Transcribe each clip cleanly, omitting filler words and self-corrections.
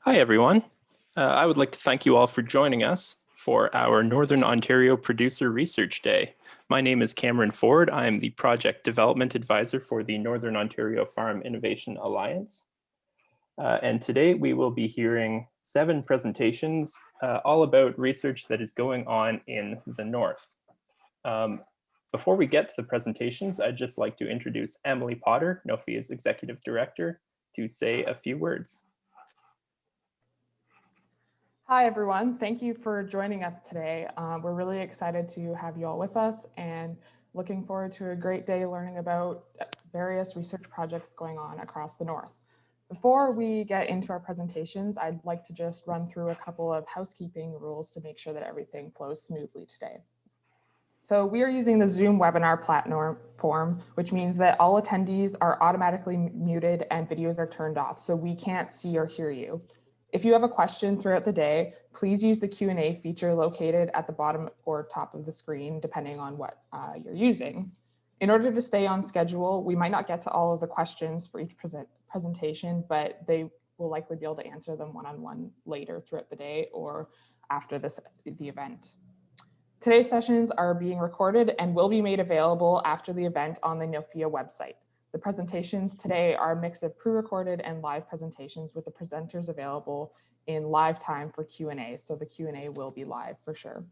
Hi, everyone. I would like to thank you all for joining us for our Northern Ontario Producer Research Day. My name is Cameron Ford. I am the Project Development Advisor for the Northern Ontario Farm Innovation Alliance. And today we will be hearing 7 presentations all about research that is going on in the North. Before we get to the presentations, I'd just like to introduce Emily Potter, NOFIA's Executive Director, to say a few words. Hi, everyone. Thank you for joining us today. We're really excited to have you all with us and looking forward to a great day learning about various research projects going on across the North. Before we get into our presentations, I'd like to just run through a couple of housekeeping rules to make sure that everything flows smoothly today. So we are using the Zoom webinar platform, which means that all attendees are automatically muted and videos are turned off, so we can't see or hear you. If you have a question throughout the day, please use the Q&A feature located at the bottom or top of the screen, depending on what you're using. In order to stay on schedule, we might not get to all of the questions for each presentation, but they will likely be able to answer them one-on-one later throughout the day or after the event. Today's sessions are being recorded and will be made available after the event on the NOFIA website. The presentations today are a mix of pre-recorded and live presentations with the presenters available in live time for Q&A. So the Q&A will be live for sure.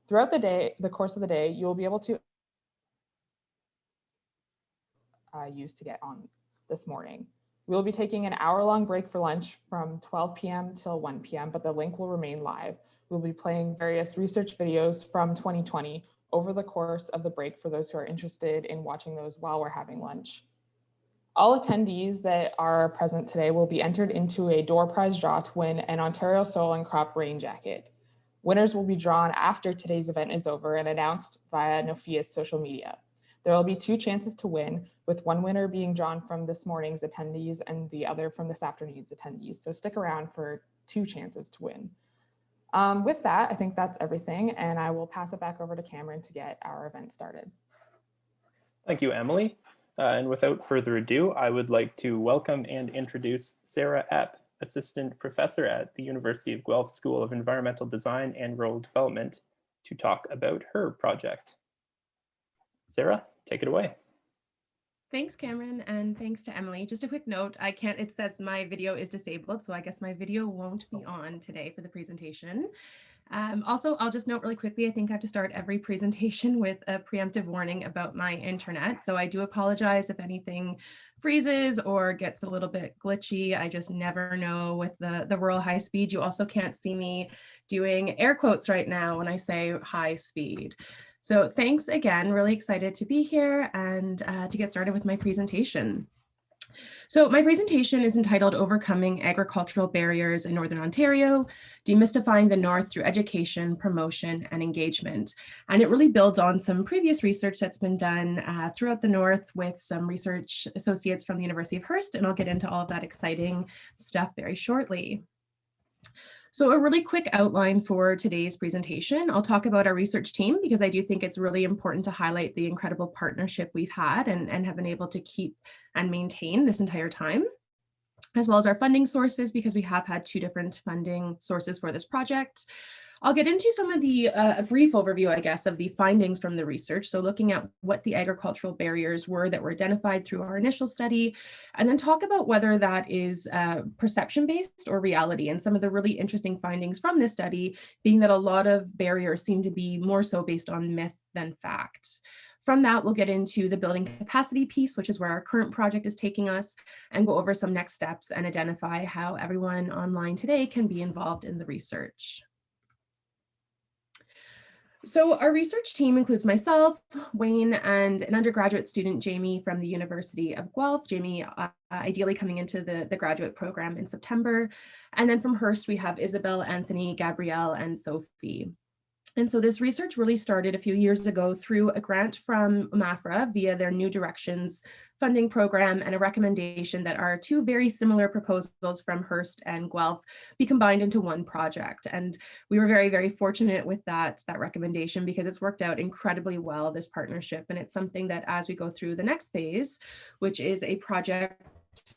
Throughout the course of the day, you will be able to use to get on this morning. We will be taking an hour-long break for lunch from 12 p.m. till 1 p.m., but the link will remain live. We'll be playing various research videos from 2020 over the course of the break for those who are interested in watching those while we're having lunch. All attendees that are present today will be entered into a door prize draw to win an Ontario Soil and Crop rain jacket. Winners will be drawn after today's event is over and announced via NOFIA's social media. There will be 2 chances to win, with one winner being drawn from this morning's attendees and the other from this afternoon's attendees. So stick around for 2 chances to win. With that, I think that's everything, and I will pass it back over to Cameron to get our event started. Thank you, Emily. And without further ado, I would like to welcome and introduce Sara Epp, Assistant Professor at the University of Guelph School of Environmental Design and Rural Development, to talk about her project. Sara, take it away. Thanks, Cameron, and thanks to Emily. Just a quick note, it says my video is disabled, so I guess my video won't be on today for the presentation. Also, I'll just note really quickly, I think I have to start every presentation with a preemptive warning about my internet. So I do apologize if anything freezes or gets a little bit glitchy. I just never know with the rural high speed. You also can't see me doing air quotes right now when I say high speed. So thanks again, really excited to be here and to get started with my presentation. So my presentation is entitled Overcoming Agricultural Barriers in Northern Ontario, Demystifying the North Through Education, Promotion, and Engagement. And it really builds on some previous research that's been done throughout the North with some research associates from the University of Hearst, and I'll get into all of that exciting stuff very shortly. So a really quick outline for today's presentation. I'll talk about our research team because I do think it's really important to highlight the incredible partnership we've had and have been able to keep and maintain this entire time, as well as our funding sources because we have had 2 different funding sources for this project. I'll get into some of the, a brief overview, I guess, of the findings from the research. So looking at what the agricultural barriers were that were identified through our initial study, and then talk about whether that is perception-based or reality. And some of the really interesting findings from this study being that a lot of barriers seem to be more so based on myth than fact. From that, we'll get into the building capacity piece, which is where our current project is taking us, and go over some next steps and identify how everyone online today can be involved in the research. So our research team includes myself, Wayne, and an undergraduate student, Jamie, from the University of Guelph. Jamie, ideally coming into the graduate program in September. And then from Hearst, we have Isabel, Anthony, Gabrielle, and Sophie. And so this research really started a few years ago through a grant from MAFRA via their New Directions funding program and a recommendation that our 2 very similar proposals from Hearst and Guelph be combined into one project. And we were very, very fortunate with that recommendation because it's worked out incredibly well, this partnership. And it's something that as we go through the next phase, which is a project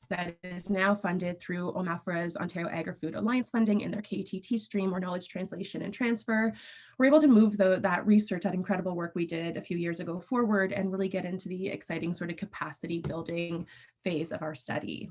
that is now funded through OMAFRA's Ontario Agri-Food Alliance funding in their KTT stream, or knowledge translation and transfer. We're able to move that research, that incredible work we did a few years ago forward, and really get into the exciting sort of capacity building phase of our study.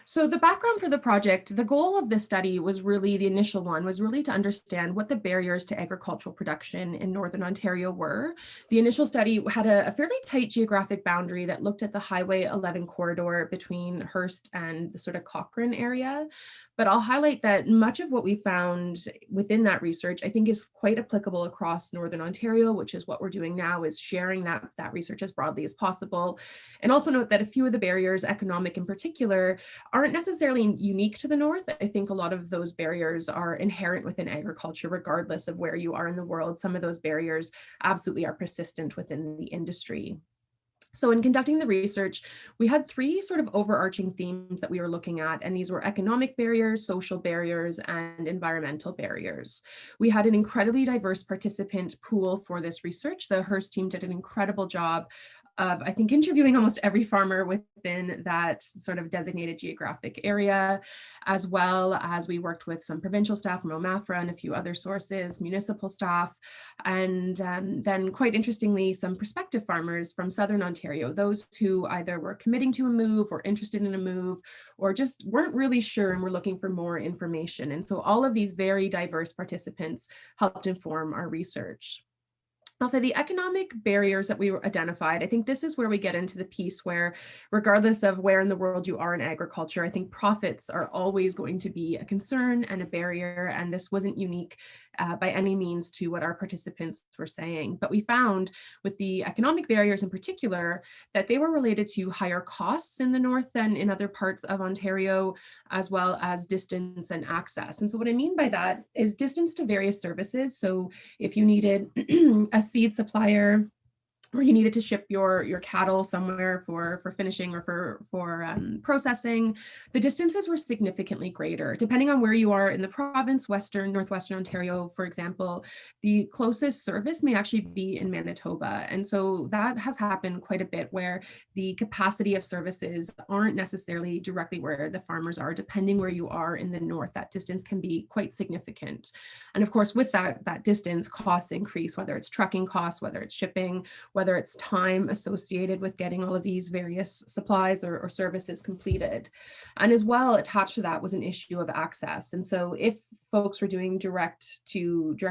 So the background for the project, the goal of this study was really, the initial one was really to understand what the barriers to agricultural production in Northern Ontario were. The initial study had a fairly tight geographic boundary that looked at the Highway 11 corridor between Hearst and the sort of Cochrane area. But I'll highlight that much of what we found within that research, I think, is quite applicable across Northern Ontario, which is what we're doing now, is sharing that research as broadly as possible. And also note that a few of the barriers, economic in particular, aren't necessarily unique to the North. I think a lot of those barriers are inherent within agriculture, regardless of where you are in the world. Some of those barriers absolutely are persistent within the industry. So in conducting the research, we had three sort of overarching themes that we were looking at, and these were economic barriers, social barriers, and environmental barriers. We had an incredibly diverse participant pool for this research. The Hearst team did an incredible job of, I think, interviewing almost every farmer within that sort of designated geographic area, as well as we worked with some provincial staff from OMAFRA and a few other sources, municipal staff, and then quite interestingly, some prospective farmers from Southern Ontario, those who either were committing to a move or interested in a move, or just weren't really sure and were looking for more information. And so all of these very diverse participants helped inform our research. I'll say the economic barriers that we identified, I think this is where we get into the piece where, regardless of where in the world you are in agriculture, I think profits are always going to be a concern and a barrier. And this wasn't unique by any means to what our participants were saying. But we found with the economic barriers in particular, that they were related to higher costs in the North than in other parts of Ontario, as well as distance and access. And so what I mean by that is distance to various services. So if you needed a seed supplier, or you needed to ship your cattle somewhere for finishing or for processing, the distances were significantly greater. Depending on where you are in the province, Northwestern Ontario, for example, the closest service may actually be in Manitoba. And so that has happened quite a bit, where the capacity of services aren't necessarily directly where the farmers are. Depending where you are in the North, that distance can be quite significant. And of course, with that distance, costs increase, whether it's trucking costs, whether it's shipping, whether it's time associated with getting all of these various supplies or services completed. And as well, attached to that was an issue of access. And so if folks were doing direct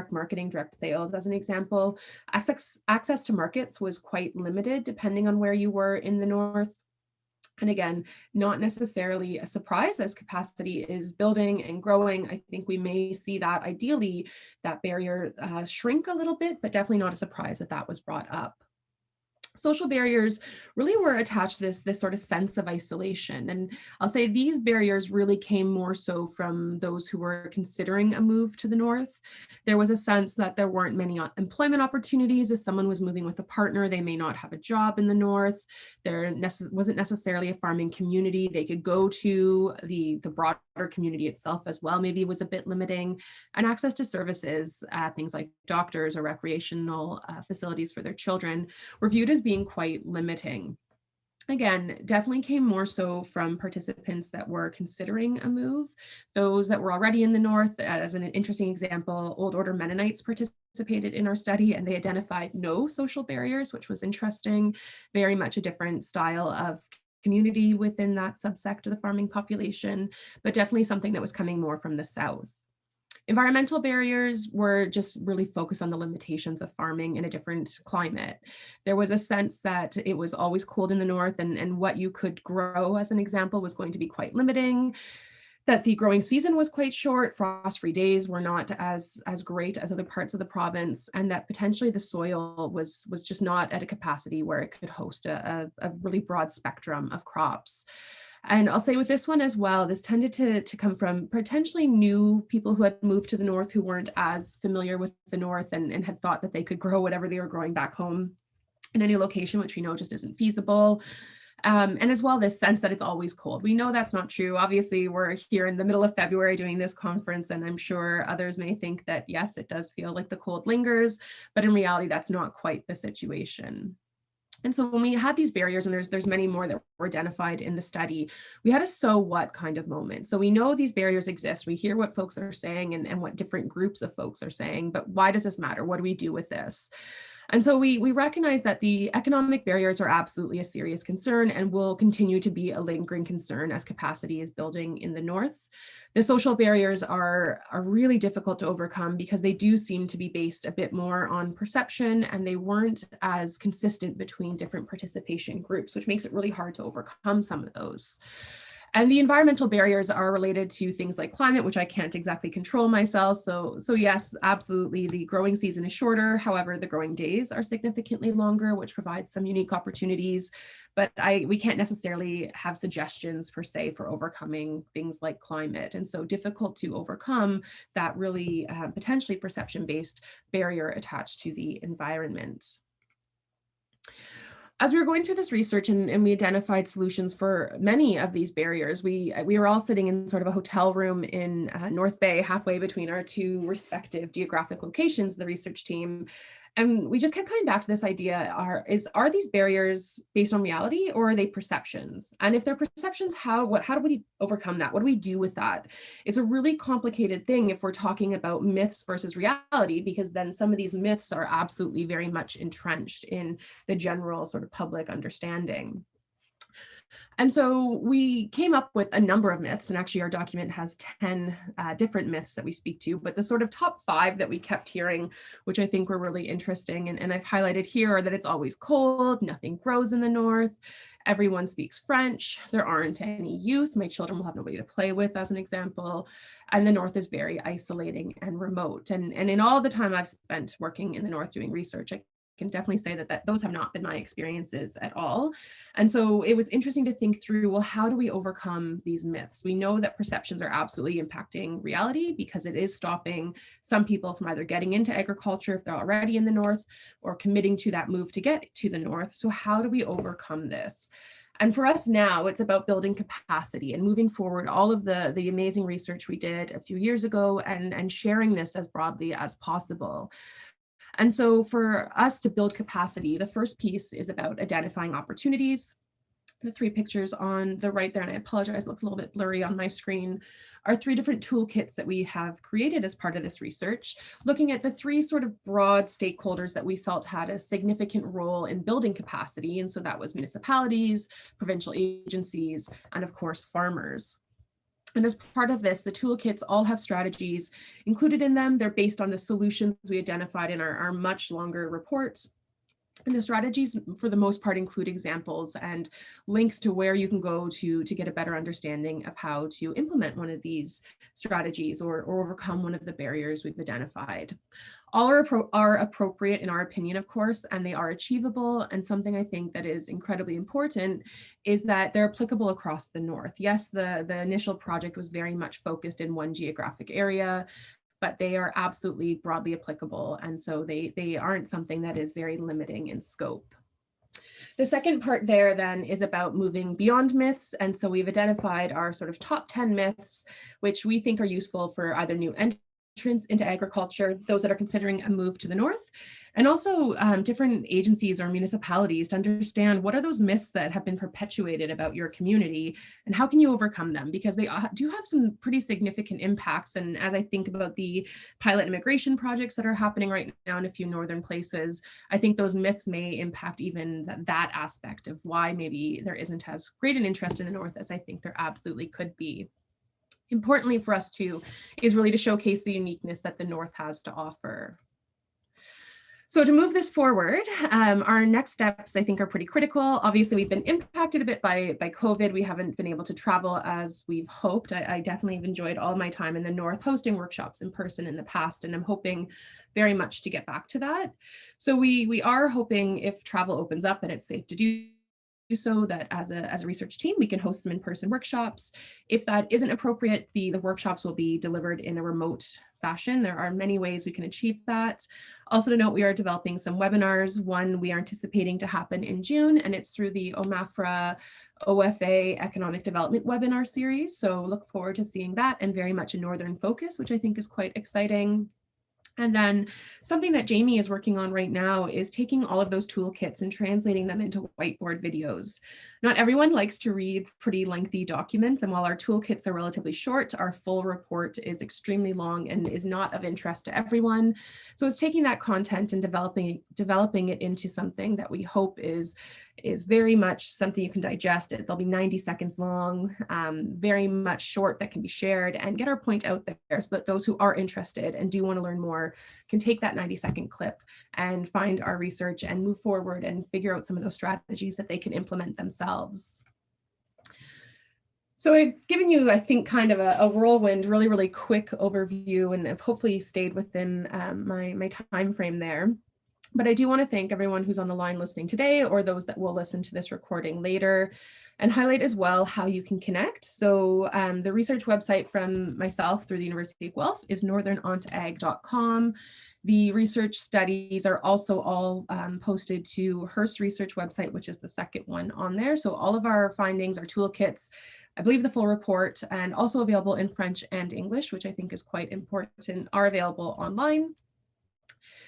marketing, direct sales, as an example, access to markets was quite limited depending on where you were in the North. And again, not necessarily a surprise as capacity is building and growing. I think we may see that ideally, that barrier shrink a little bit, but definitely not a surprise that was brought up. Social barriers really were attached to this sort of sense of isolation. And I'll say these barriers really came more so from those who were considering a move to the North. There was a sense that there weren't many employment opportunities. If someone was moving with a partner, they may not have a job in the North. There wasn't necessarily a farming community they could go to. The broader community itself as well maybe was a bit limiting. And access to services, things like doctors or recreational facilities for their children, were viewed as being quite limiting. Again, definitely came more so from participants that were considering a move. Those that were already in the North, as an interesting example, Old Order Mennonites participated in our study, and they identified no social barriers, which was interesting. Very much a different style of community within that subsect of the farming population, but definitely something that was coming more from the South. Environmental barriers were just really focused on the limitations of farming in a different climate. There was a sense that it was always cold in the North, and what you could grow, as an example, was going to be quite limiting. That the growing season was quite short, frost-free days were not as great as other parts of the province, and that potentially the soil was just not at a capacity where it could host a really broad spectrum of crops. And I'll say with this one as well, this tended to come from potentially new people who had moved to the North, who weren't as familiar with the North and had thought that they could grow whatever they were growing back home in any location, which we know just isn't feasible. And as well, this sense that it's always cold. We know that's not true. Obviously, we're here in the middle of February doing this conference, and I'm sure others may think that, yes, it does feel like the cold lingers, but in reality, that's not quite the situation. And so when we had these barriers, and there's many more that were identified in the study, we had a so what kind of moment. So we know these barriers exist. We hear what folks are saying and what different groups of folks are saying, but why does this matter? What do we do with this? And so we recognize that the economic barriers are absolutely a serious concern and will continue to be a lingering concern as capacity is building in the North. The social barriers are really difficult to overcome because they do seem to be based a bit more on perception, and they weren't as consistent between different participation groups, which makes it really hard to overcome some of those. And the environmental barriers are related to things like climate, which I can't exactly control myself. So yes, absolutely, the growing season is shorter. However, the growing days are significantly longer, which provides some unique opportunities. But we can't necessarily have suggestions per se for overcoming things like climate. And so difficult to overcome that really potentially perception-based barrier attached to the environment. As we were going through this research and we identified solutions for many of these barriers, we were all sitting in sort of a hotel room in North Bay, halfway between our two respective geographic locations, the research team. And we just kept coming back to this idea, are these barriers based on reality, or are they perceptions? And if they're perceptions, how do we overcome that? What do we do with that? It's a really complicated thing if we're talking about myths versus reality, because then some of these myths are absolutely very much entrenched in the general sort of public understanding. And so we came up with a number of myths, and actually our document has 10 different myths that we speak to, but the sort of top 5 that we kept hearing, which I think were really interesting, and I've highlighted here, are that it's always cold, nothing grows in the North, everyone speaks French, there aren't any youth, my children will have nobody to play with, as an example, and the North is very isolating and remote. And in all the time I've spent working in the North doing research, I can definitely say that those have not been my experiences at all. And so it was interesting to think through, well, how do we overcome these myths? We know that perceptions are absolutely impacting reality because it is stopping some people from either getting into agriculture if they're already in the North or committing to that move to get to the North. So how do we overcome this? And for us now, it's about building capacity and moving forward all of the amazing research we did a few years ago and sharing this as broadly as possible. And so for us to build capacity, the first piece is about identifying opportunities. The 3 pictures on the right there, and I apologize, it looks a little bit blurry on my screen, are 3 different toolkits that we have created as part of this research, looking at the 3 sort of broad stakeholders that we felt had a significant role in building capacity. And so that was municipalities, provincial agencies, and of course, farmers. And as part of this, the toolkits all have strategies included in them. They're based on the solutions we identified in our much longer report. And the strategies, for the most part, include examples and links to where you can go to get a better understanding of how to implement one of these strategies or overcome one of the barriers we've identified. All are appropriate in our opinion, of course, and they are achievable. And something I think that is incredibly important is that they're applicable across the North. Yes, the initial project was very much focused in one geographic area, but they are absolutely broadly applicable. And so they aren't something that is very limiting in scope. The second part there then is about moving beyond myths. And so we've identified our sort of top 10 myths, which we think are useful for either new entrants into agriculture, those that are considering a move to the North, and also different agencies or municipalities to understand what are those myths that have been perpetuated about your community and how can you overcome them, because they do have some pretty significant impacts. And as I think about the pilot immigration projects that are happening right now in a few northern places, I think those myths may impact even that aspect of why maybe there isn't as great an interest in the North as I think there absolutely could be. Importantly for us too is really to showcase the uniqueness that the North has to offer. So to move this forward, our next steps I think are pretty critical. Obviously, we've been impacted a bit by COVID. We haven't been able to travel as we've hoped. I definitely have enjoyed all my time in the North hosting workshops in person in the past, and I'm hoping very much to get back to that. So we are hoping, if travel opens up and it's safe to do so, that as a research team, we can host some in-person workshops. If that isn't appropriate, the workshops will be delivered in a remote fashion. There are many ways we can achieve that. Also to note, we are developing some webinars. One we are anticipating to happen in June, and it's through the OMAFRA OFA Economic Development webinar series. So look forward to seeing that, and very much a Northern focus, which I think is quite exciting. And then something that Jamie is working on right now is taking all of those toolkits and translating them into whiteboard videos. Not everyone likes to read pretty lengthy documents, and while our toolkits are relatively short, our full report is extremely long and is not of interest to everyone. So it's taking that content and developing it into something that we hope is very much something you can digest. They'll be 90 seconds long, very much short, that can be shared, and get our point out there so that those who are interested and do want to learn more can take that 90-second clip and find our research and move forward and figure out some of those strategies that they can implement themselves. So I've given you, I think, kind of a whirlwind, really quick overview, and have hopefully stayed within my time frame there. But I do want to thank everyone who's on the line listening today, or those that will listen to this recording later, and highlight as well how you can connect. So the research website from myself through the University of Guelph is northernontaag.com. The research studies are also all posted to Hearst's research website, which is the second one on there. So all of our findings, our toolkits, I believe the full report, and also available in French and English, which I think is quite important, are available online.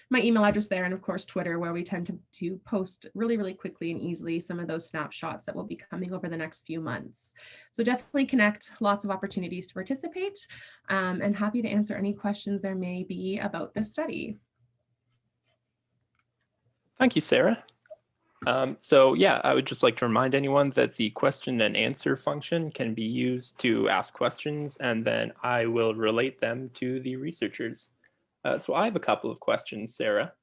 My email address there, and of course Twitter, where we tend to post really quickly and easily some of those snapshots that will be coming over the next few months. So definitely connect, lots of opportunities to participate, and happy to answer any questions there may be about this study. Thank you, Sarah. So yeah, I would just like to remind anyone that the question and answer function can be used to ask questions, and then I will relate them to the researchers. So I have a couple of questions, Sarah.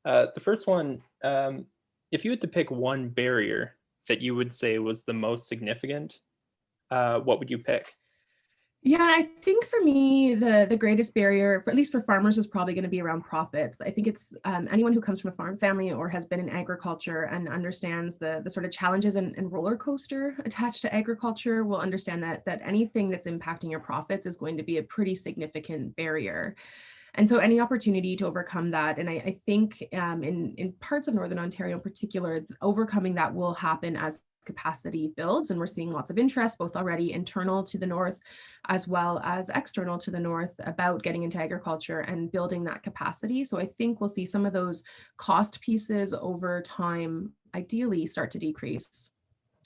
The first one, if you had to pick one barrier that you would say was the most significant, what would you pick? Yeah, I think for me, the greatest barrier, at least for farmers, is probably going to be around profits. I think it's anyone who comes from a farm family or has been in agriculture and understands the sort of challenges and roller coaster attached to agriculture will understand that anything that's impacting your profits is going to be a pretty significant barrier. And so any opportunity to overcome that, and I think in parts of Northern Ontario in particular, overcoming that will happen as capacity builds, and we're seeing lots of interest, both already internal to the north as well as external to the north, about getting into agriculture and building that capacity. So I think we'll see some of those cost pieces over time ideally start to decrease,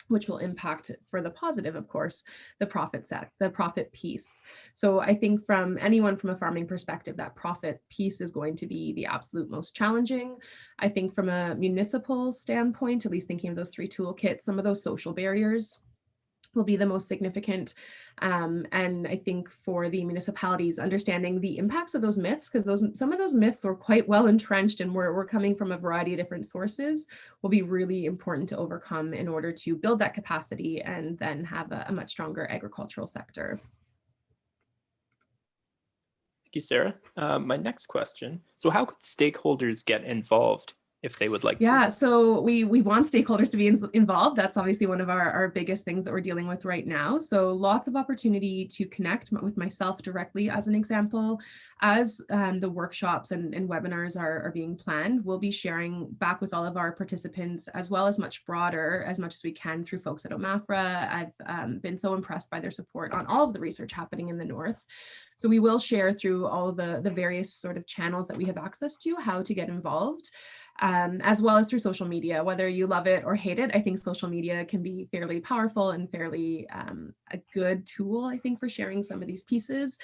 which will impact, for the positive, of course, the profit piece. So I think from anyone from a farming perspective, that profit piece is going to be the absolute most challenging. I think from a municipal standpoint, at least thinking of those three toolkits, some of those social barriers will be the most significant. And I think for the municipalities, understanding the impacts of those myths, because some of those myths are quite well entrenched and we're coming from a variety of different sources, will be really important to overcome in order to build that capacity and then have a much stronger agricultural sector. Thank you, Sarah. My next question, so how could stakeholders get involved if they would like to? Yeah, so we want stakeholders to be involved. That's obviously one of our biggest things that we're dealing with right now. So lots of opportunity to connect with myself directly, as an example. As the workshops and webinars are being planned, we'll be sharing back with all of our participants, as well as much broader, as much as we can through folks at OMAFRA. I've been so impressed by their support on all of the research happening in the North. So we will share through all the various sort of channels that we have access to how to get involved. As well as through social media, whether you love it or hate it. I think social media can be fairly powerful and fairly a good tool, I think, for sharing some of these pieces.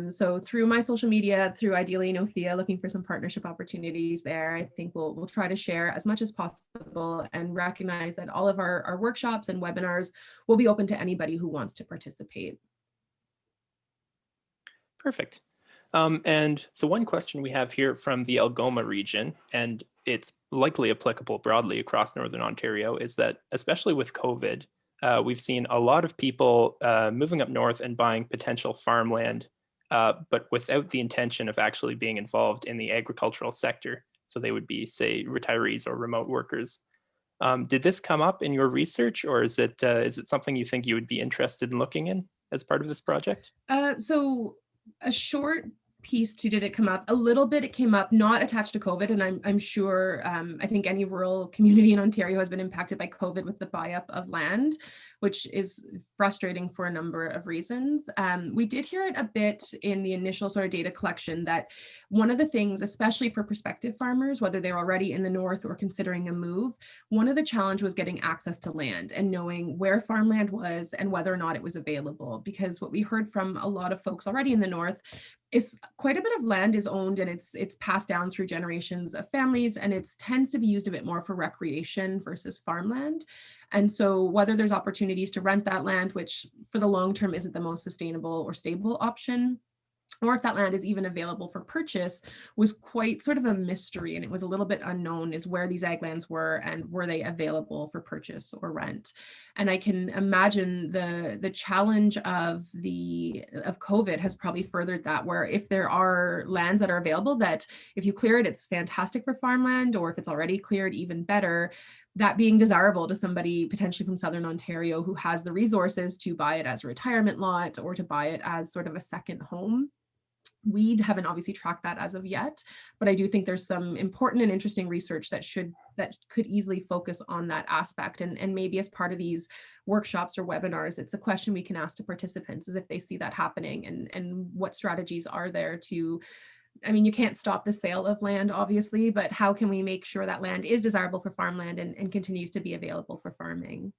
So through my social media, through ideally NOFIA, looking for some partnership opportunities there, I think we'll try to share as much as possible and recognize that all of our workshops and webinars will be open to anybody who wants to participate. Perfect. And so one question we have here from the Algoma region, and it's likely applicable broadly across Northern Ontario, is that especially with COVID, we've seen a lot of people moving up north and buying potential farmland, but without the intention of actually being involved in the agricultural sector. So they would be, say, retirees or remote workers. Did this come up in your research, or is it something you think you would be interested in looking in as part of this project? So a short piece too, did it come up? A little bit, it came up, not attached to COVID. And I'm sure, I think any rural community in Ontario has been impacted by COVID with the buy-up of land, which is frustrating for a number of reasons. We did hear it a bit in the initial sort of data collection that one of the things, especially for prospective farmers, whether they're already in the north or considering a move, one of the challenge was getting access to land and knowing where farmland was and whether or not it was available. Because what we heard from a lot of folks already in the north is quite a bit of land is owned and it's passed down through generations of families, and it tends to be used a bit more for recreation versus farmland. And so whether there's opportunities to rent that land, which for the long term isn't the most sustainable or stable option, or if that land is even available for purchase, was quite sort of a mystery. And it was a little bit unknown is where these ag lands were and were they available for purchase or rent. And I can imagine the challenge of COVID has probably furthered that, where if there are lands that are available, that if you clear it, it's fantastic for farmland, or if it's already cleared, even better. That being desirable to somebody potentially from Southern Ontario who has the resources to buy it as a retirement lot or to buy it as sort of a second home. We haven't obviously tracked that as of yet, but I do think there's some important and interesting research that could easily focus on that aspect. And maybe as part of these workshops or webinars, it's a question we can ask to participants, is if they see that happening and what strategies are there to, I mean, you can't stop the sale of land, obviously, but how can we make sure that land is desirable for farmland and continues to be available for farming?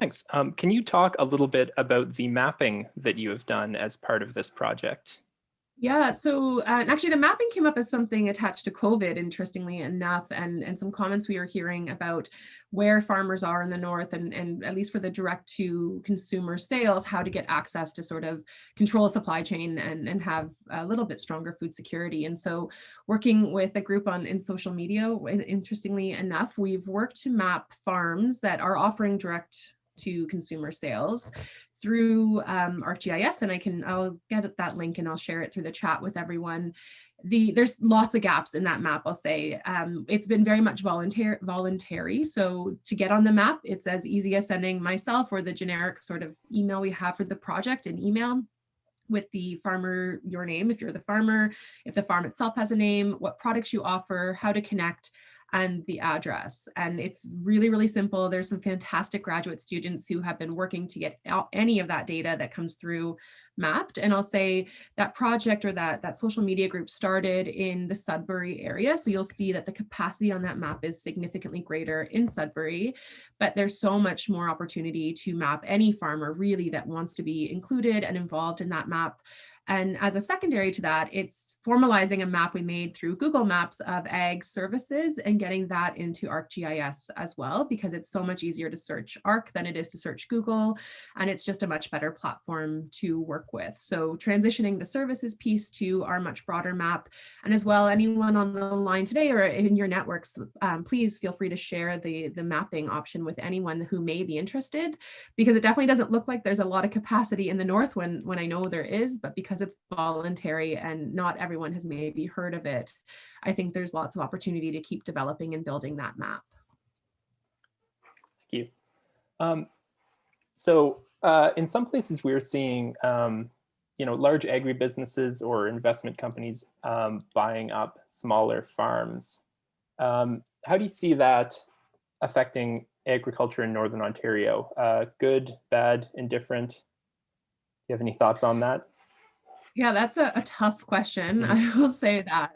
Thanks. Can you talk a little bit about the mapping that you have done as part of this project? Yeah, so actually the mapping came up as something attached to COVID, interestingly enough, and some comments we were hearing about where farmers are in the north and at least for the direct to consumer sales, how to get access to sort of control a supply chain and have a little bit stronger food security. And so working with a group in social media, interestingly enough, we've worked to map farms that are offering direct to consumer sales through ArcGIS, and I'll get that link and I'll share it through the chat with everyone. There's lots of gaps in that map, I'll say. It's been very much voluntary. So to get on the map, it's as easy as sending myself or the generic sort of email we have for the project, an email with the farmer, your name, if you're the farmer, if the farm itself has a name, what products you offer, how to connect, and the address. And it's really, really simple. There's some fantastic graduate students who have been working to get out any of that data that comes through mapped. And I'll say that project or that social media group started in the Sudbury area. So you'll see that the capacity on that map is significantly greater in Sudbury, but there's so much more opportunity to map any farmer really that wants to be included and involved in that map. And as a secondary to that, it's formalizing a map we made through Google Maps of ag services and getting that into ArcGIS as well, because it's so much easier to search Arc than it is to search Google. And it's just a much better platform to work with. So transitioning the services piece to our much broader map. And as well, anyone on the line today or in your networks, please feel free to share the mapping option with anyone who may be interested, because it definitely doesn't look like there's a lot of capacity in the north when I know there is, but because it's voluntary and not everyone has maybe heard of it, I think there's lots of opportunity to keep developing and building that map. Thank you. So in some places we're seeing, large agribusinesses or investment companies buying up smaller farms. How do you see that affecting agriculture in Northern Ontario? Good, bad, indifferent? Do you have any thoughts on that? Yeah, that's a tough question. I will say that.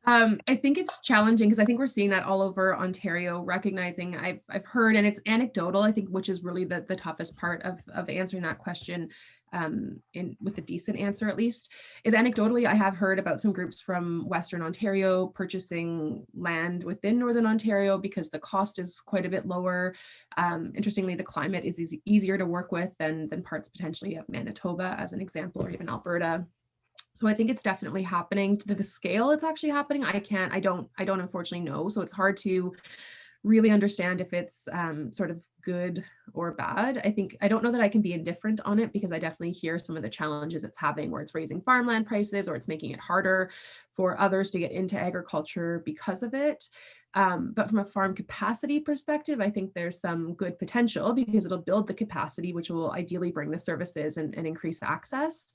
I think it's challenging because I think we're seeing that all over Ontario, recognizing I've heard, and it's anecdotal, I think, which is really the toughest part of answering that question with a decent answer, at least, is anecdotally, I have heard about some groups from Western Ontario purchasing land within Northern Ontario because the cost is quite a bit lower. Interestingly, the climate is easier to work with than parts potentially of Manitoba, as an example, or even Alberta. So I think it's definitely happening. To the scale it's actually happening, I don't unfortunately know. So it's hard to really understand if it's sort of good or bad. I don't know that I can be indifferent on it, because I definitely hear some of the challenges it's having, where it's raising farmland prices or it's making it harder for others to get into agriculture because of it. But from a farm capacity perspective, I think there's some good potential, because it'll build the capacity, which will ideally bring the services and increase access.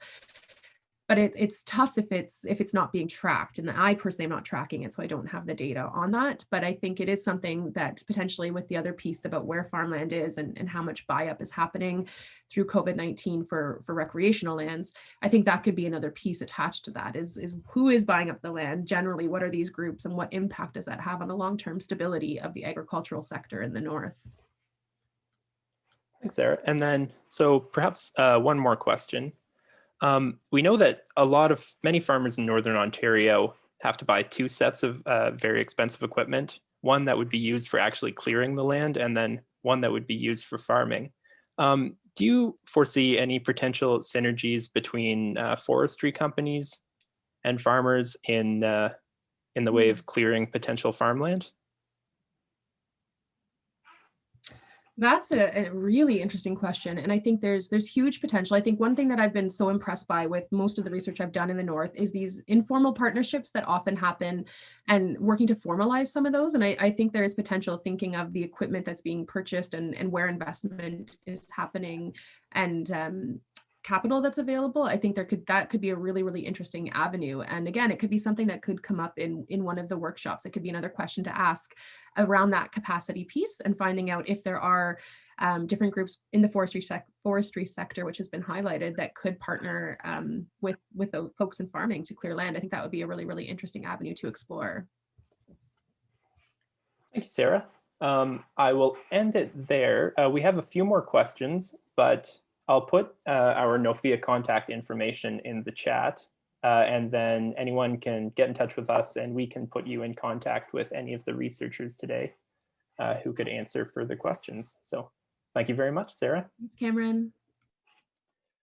but it's tough if it's not being tracked. And I personally am not tracking it, so I don't have the data on that. But I think it is something that potentially, with the other piece about where farmland is and how much buy-up is happening through COVID-19 for recreational lands, I think that could be another piece attached to that, is who is buying up the land generally, what are these groups, and what impact does that have on the long-term stability of the agricultural sector in the north? Thanks, Sarah. And then, so perhaps one more question. We know that many farmers in Northern Ontario have to buy two sets of very expensive equipment, one that would be used for actually clearing the land, and then one that would be used for farming. Do you foresee any potential synergies between forestry companies and farmers in the way of clearing potential farmland? That's a really interesting question. And I think there's huge potential. I think one thing that I've been so impressed by with most of the research I've done in the North is these informal partnerships that often happen, and working to formalize some of those. And I think there is potential, thinking of the equipment that's being purchased and where investment is happening, and capital that's available. I think that could be a really, really interesting avenue. And again, it could be something that could come up in one of the workshops. It could be another question to ask around that capacity piece, and finding out if there are different groups in the forestry sector, which has been highlighted, that could partner with the folks in farming to clear land. I think that would be a really, really interesting avenue to explore. Thank you, Sarah. I will end it there. We have a few more questions, but I'll put our NOFIA contact information in the chat, and then anyone can get in touch with us, and we can put you in contact with any of the researchers today who could answer further questions. So thank you very much, Sarah. Cameron.